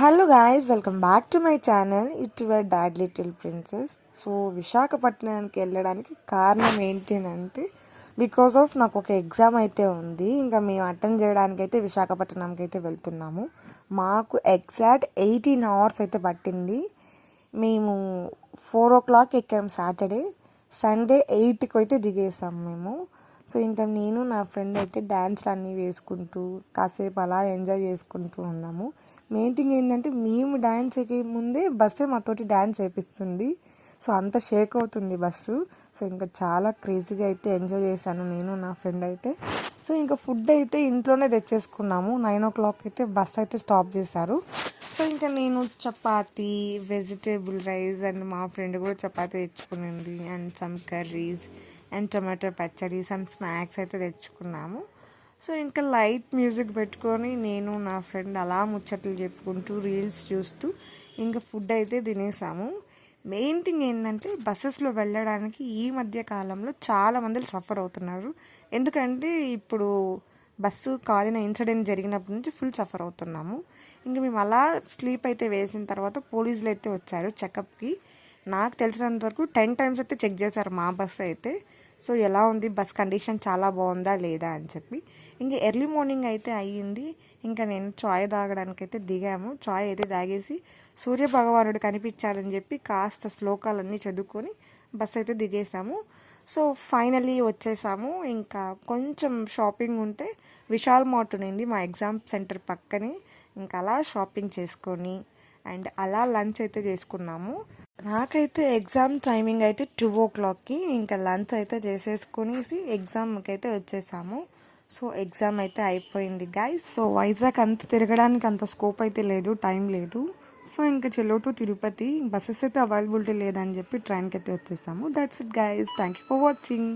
Hello guys, welcome back to my channel. It your dad little princess. So విశాఖపట్నానికి వెళ్ళడానికి కారణం ఏంటి అంటే బికాస్ ఆఫ్ నాకు ఒక ఎగ్జామ్ అయితే ఉంది. ఇంకా మేము అటెండ్ చేయడానికి అయితే విశాఖపట్నంకి అయితే వెళ్తున్నాము. మాకు ఎగ్జాక్ట్ 18 hours అయితే పట్టింది. మేము 4 o'clock ఎక్కాము సాటర్డే. సండే 8కి అయితే దిగేసాము మేము. సో ఇంకా నేను నా ఫ్రెండ్ అయితే డ్యాన్స్లు అన్నీ వేసుకుంటూ కాసేపు అలా ఎంజాయ్ చేసుకుంటూ ఉన్నాము. మెయిన్ థింగ్ ఏంటంటే మేము డ్యాన్స్ ఎక్కే ముందే బస్సే మాతోటి డ్యాన్స్ వేపిస్తుంది. సో అంత షేక్ అవుతుంది బస్సు. సో ఇంకా చాలా క్రేజీగా అయితే ఎంజాయ్ చేశాను నేను నా ఫ్రెండ్ అయితే. సో ఇంకా ఫుడ్ అయితే ఇంట్లోనే తెచ్చేసుకున్నాము. 9 o'clock అయితే బస్ అయితే స్టాప్ చేశారు. సో ఇంకా నేను చపాతీ, వెజిటేబుల్ రైస్ అండ్ మా ఫ్రెండ్ కూడా చపాతీ తెచ్చుకునింది and some curries and tomato పచ్చడి, సమ్ స్నాక్స్ అయితే తెచ్చుకున్నాము. సో ఇంకా లైట్ మ్యూజిక్ పెట్టుకొని నేను నా ఫ్రెండ్ అలా ముచ్చట్లు చెప్పుకుంటూ రీల్స్ చూస్తూ ఇంకా ఫుడ్ అయితే తినేసాము. మెయిన్ థింగ్ ఏంటంటే బస్సెస్లో వెళ్ళడానికి ఈ మధ్య కాలంలో చాలామంది సఫర్ అవుతున్నారు. ఎందుకంటే ఇప్పుడు బస్సు కాలిన ఇన్సిడెంట్ జరిగినప్పటి నుంచి ఫుల్ సఫర్ అవుతున్నాము. ఇంకా మేము అలా స్లీప్ అయితే వేసిన తర్వాత పోలీసులు అయితే వచ్చారు చెకప్కి. నాకు తెలిసినంత వరకు 10 times అయితే చెక్ చేశారు మా బస్సు అయితే. సో ఎలా ఉంది బస్ కండిషన్ చాలా బాగుందా లేదా అని చెప్పి. ఇంకా ఎర్లీ మార్నింగ్ అయితే అయ్యింది. ఇంకా నేను చాయ్ తాగడానికి అయితే దిగాము. చాయ్ అయితే తాగేసి సూర్యభగవానుడు కనిపించాడని చెప్పి కాస్త శ్లోకాలన్నీ చదువుకొని బస్ అయితే దిగేసాము. సో ఫైనలీ వచ్చేసాము. ఇంకా కొంచెం షాపింగ్ ఉంటే విశాల్ మార్ట్ ఉంది మా ఎగ్జామ్ సెంటర్ పక్కనే. ఇంకా అలా షాపింగ్ చేసుకొని అండ్ అలా లంచ్ అయితే చేసుకున్నాము. నాకైతే ఎగ్జామ్ టైమింగ్ అయితే 2 o'clockకి. ఇంకా లంచ్ అయితే చేసేసుకునేసి ఎగ్జామ్కి అయితే వచ్చేసాము. సో ఎగ్జామ్ అయితే అయిపోయింది గైస్. సో వైజాగ్ అంత తిరగడానికి అంత స్కోప్ అయితే లేదు, టైం లేదు. సో ఇంకా చెలో టు తిరుపతి బస్సెస్ అయితే అవైలబిలిటీ లేదని చెప్పి ట్రైన్కి అయితే వచ్చేసాము. That's it guys. Thank you for watching.